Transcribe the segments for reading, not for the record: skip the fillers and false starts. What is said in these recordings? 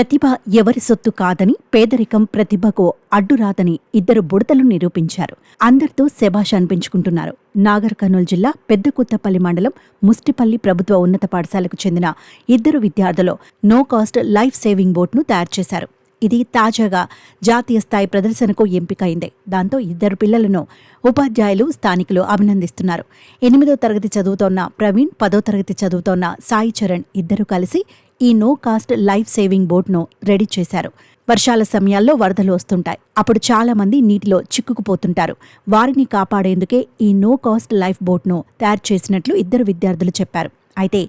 ప్రతిభ ఎవరి సొత్తు కాదని, పేదరికం ప్రతిభకు అడ్డురాదని ఇద్దరు బుడతలు నిరూపించారు. అందరితో శభాష్ అనిపించుకుంటున్నారు. నాగర్ కర్నూలు జిల్లా పెద్దకొత్తపల్లి మండలం ముస్టిపల్లి ప్రభుత్వ ఉన్నత పాఠశాలకు చెందిన ఇద్దరు విద్యార్థులు నో కాస్ట్ లైఫ్ సేవింగ్ బోట్ను తయారు చేశారు. ఇది తాజాగా జాతీయ స్థాయి ప్రదర్శనకు ఎంపికైంది. దాంతో ఇద్దరు పిల్లలను ఉపాధ్యాయులు, స్థానికులు అభినందిస్తున్నారు. 8వ తరగతి చదువుతోన్న ప్రవీణ్, 10వ తరగతి చదువుతోన్న సాయి చరణ్ ఇద్దరు కలిసి ఈ నో కాస్ట్ లైఫ్ సేవింగ్ బోట్ను రెడీ చేశారు. వర్షాల సమయాల్లో వరదలు వస్తుంటాయి. అప్పుడు చాలా మంది నీటిలో చిక్కుకుపోతుంటారు. వారిని కాపాడేందుకే ఈ నో కాస్ట్ లైఫ్ బోట్ను తయారు చేసినట్లు ఇద్దరు విద్యార్థులు చెప్పారు. అయితే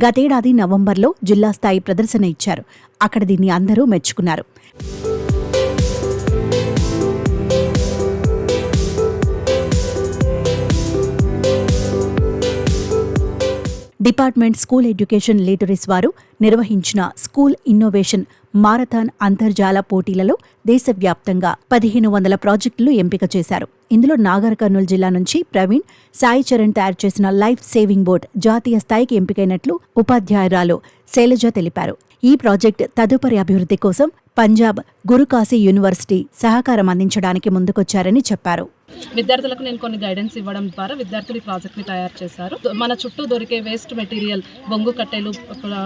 గతేడాది నవంబర్లో జిల్లా స్థాయి ప్రదర్శన ఇచ్చారు. అక్కడ దీన్ని అందరూ మెచ్చుకున్నారు. డిపార్ట్మెంట్ స్కూల్ ఎడ్యుకేషన్ లీటరీస్ వారు నిర్వహించిన స్కూల్ ఇన్నోవేషన్ మారథాన్ అంతర్జాల పోటీలలో దేశవ్యాప్తంగా 1500 ప్రాజెక్టులు ఎంపిక చేశారు. ఇందులో నాగర్ కర్నూలు జిల్లా నుంచి ప్రవీణ్, సాయి చరణ్ తయారు చేసిన లైఫ్ సేవింగ్ బోట్ జాతీయ స్థాయికి ఎంపికైనట్లు ఉపాధ్యాయురాలు శైలజ తెలిపారు. ఈ ప్రాజెక్ట్ తదుపరి అభివృద్ధి కోసం పంజాబ్ గురుకాశీ యూనివర్సిటీ సహకారం అందించడానికి ముందుకొచ్చారని చెప్పారు. విద్యార్థులకు నేను కొన్ని గైడెన్స్ ఇవ్వడం ద్వారా విద్యార్థులు ఈ ప్రాజెక్ట్ని తయారు చేశారు. మన చుట్టూ దొరికే వేస్ట్ మెటీరియల్, బొంగు కట్టెలు,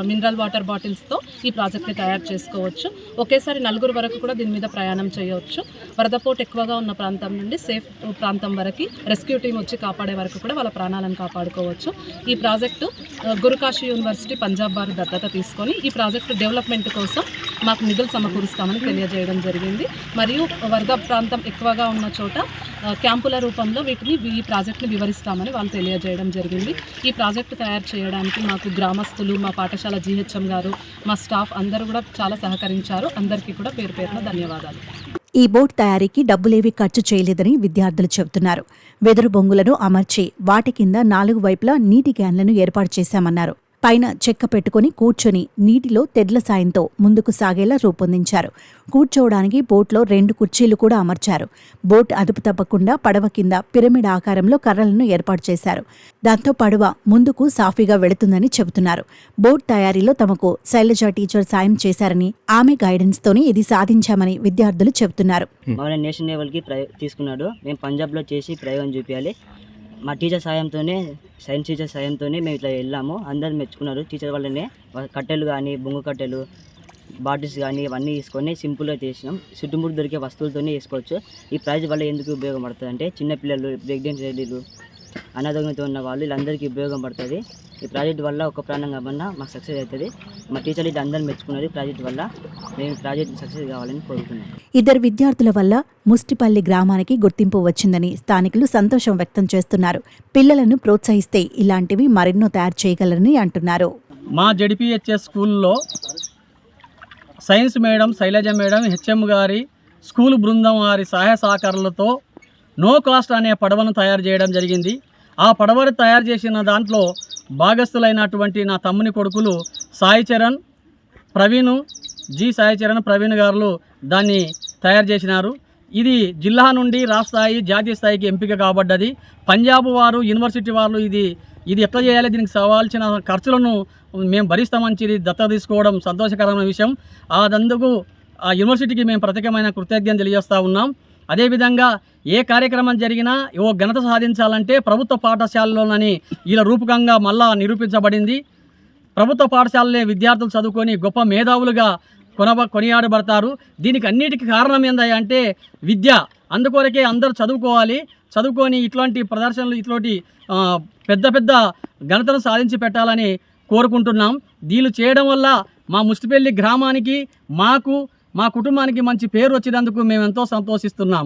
మినరల్ వాటర్ బాటిల్స్తో ఈ ప్రాజెక్ట్ని తయారు చేసుకోవచ్చు. ఒకేసారి 4 వరకు కూడా దీని మీద ప్రయాణం చేయవచ్చు. వరదపోటు ఎక్కువగా ఉన్న ప్రాంతం నుండి సేఫ్ ప్రాంతం వరకు రెస్క్యూ టీం వచ్చి కాపాడే వరకు కూడా వాళ్ళ ప్రాణాలను కాపాడుకోవచ్చు. ఈ ప్రాజెక్టు గురుకాశీ యూనివర్సిటీ పంజాబ్ వారు దత్తత తీసుకొని ఈ ప్రాజెక్టు డెవలప్మెంట్ కోసం మాకు నిధులు సమకూరుస్తామని తెలియజేయడం జరిగింది. మరియు వరద ప్రాంతం ఎక్కువగా ఉన్న చోట క్యాంపుల రూపంలో ఈ ప్రాజెక్ట్ని వివరిస్తామని వాళ్ళు తెలియజేయడం జరిగింది. ఈ ప్రాజెక్టు తయారు చేయడానికి మాకు గ్రామస్తులు, మా పాఠశాల GHM గారు, మా స్టాఫ్ అందరూ కూడా చాలా సహకరించారు. అందరికీ కూడా పేరు పేరున ధన్యవాదాలు. ఈ బోట్ తయారీకి డబ్బులేవీ ఖర్చు చేయలేదని విద్యార్థులు చెబుతున్నారు. వెదురు బొంగులను అమర్చి వాటి కింద 4 వైపులా నీటి క్యాన్లను ఏర్పాటు చేశామన్నారు. పైన చెక్క పెట్టుకుని కూర్చొని నీటిలో తెడ్ల సాయంతో ముందుకు సాగేలా రూపొందించారు. కూర్చోవడానికి బోట్లో 2 కుర్చీలు కూడా అమర్చారు. బోట్ అదుపు తప్పకుండా పడవ కింద పిరమిడ్ ఆకారంలో కర్రలను ఏర్పాటు చేశారు. దాంతో పడవ ముందుకు సాఫీగా వెళుతుందని చెబుతున్నారు. బోట్ తయారీలో తమకు శైలజ టీచర్ సాయం చేశారని, ఆమె గైడెన్స్ తోనే ఇది సాధించామని విద్యార్థులు చెబుతున్నారు. నేషనల్ లెవెల్కి తీసుకున్నాడు. మేము పంజాబ్లో చేసి ప్రయోగం చూపించాలి. మా టీచర్ సాయంతోనే, సైన్స్ టీచర్ సాయంతోనే మేము ఇట్లా వెళ్ళాము. అందరు మెచ్చుకున్నారు. టీచర్ వల్లనే కట్టెలు కానీ, బొంగు కట్టెలు, బాటిల్స్ కానీ ఇవన్నీ తీసుకొని సింపుల్గా చేసినాం. చుట్టుముట్టు దొరికే వస్తువులతోనే వేసుకోవచ్చు. ఈ ప్రైజ్ వల్ల ఎందుకు ఉపయోగపడుతుంది అంటే చిన్నపిల్లలు, ప్రెగ్నెంట్ లేడీలు, అనారోగ్యంతో ఉన్న వాళ్ళు వీళ్ళందరికీ ఉపయోగపడుతుంది. ఈ ప్రాజెక్ట్ వల్ల ఒక ప్రాణం కాకుండా మాకు సక్సెస్ అవుతుంది. మా టీచర్లు ఇట్లా అందరూ మెచ్చుకున్నారు. ఈ ప్రాజెక్ట్ వల్ల మేము ప్రాజెక్ట్ సక్సెస్ కావాలని కోరుతున్నాం. ఇద్దరు విద్యార్థుల వల్ల ముస్టిపల్లి గ్రామానికి గుర్తింపు వచ్చిందని స్థానికులు సంతోషం వ్యక్తం చేస్తున్నారు. పిల్లలను ప్రోత్సహిస్తే ఇలాంటివి మరెన్నో తయారు చేయగలరని అంటున్నారు. మా JDPHS స్కూల్లో science madam Shailaja madam, HM గారి స్కూల్ బృందం వారి సహాయ సహకారాలతో నో కాస్ట్ అనే పడవను తయారు చేయడం జరిగింది. ఆ పడవను తయారు చేసిన దాంట్లో భాగస్థులైనటువంటి నా తమ్ముని కొడుకులు సాయి చరణ్, ప్రవీణ్ గారు దాన్ని తయారు చేసినారు. ఇది జిల్లా నుండి రాష్ట్ర స్థాయి, జాతీయ స్థాయికి ఎంపిక కాబడ్డది. పంజాబ్ వారు, యూనివర్సిటీ వారు ఇది ఎట్లా చేయాలి, దీనికి కావాల్సిన ఖర్చులను మేము భరిస్తామని దత్తత తీసుకోవడం సంతోషకరమైన విషయం. అదందుకు ఆ యూనివర్సిటీకి మేము ప్రత్యేకమైన కృతజ్ఞతలు తెలియజేస్తూ ఉన్నాం. అదేవిధంగా ఏ కార్యక్రమం జరిగినా ఘనత సాధించాలంటే ప్రభుత్వ పాఠశాలలోనని ఇలా రూపకంగా మళ్ళా నిరూపించబడింది. ప్రభుత్వ పాఠశాలలే విద్యార్థులు చదువుకొని గొప్ప మేధావులుగా కొనియాడబడతారు. దీనికి అన్నిటికీ కారణం ఏందంటే విద్య. అందుకొరకే అందరూ చదువుకొని ఇట్లాంటి ప్రదర్శనలు, ఇట్లాంటి పెద్ద పెద్ద ఘనతను సాధించి పెట్టాలని కోరుకుంటున్నాం. దీన్ని చేయడం వల్ల మా ముస్టిపల్లి గ్రామానికి, మా కుటుంబానికి మంచి పేరు వచ్చినందుకు మేము ఎంతో సంతోషిస్తున్నాం.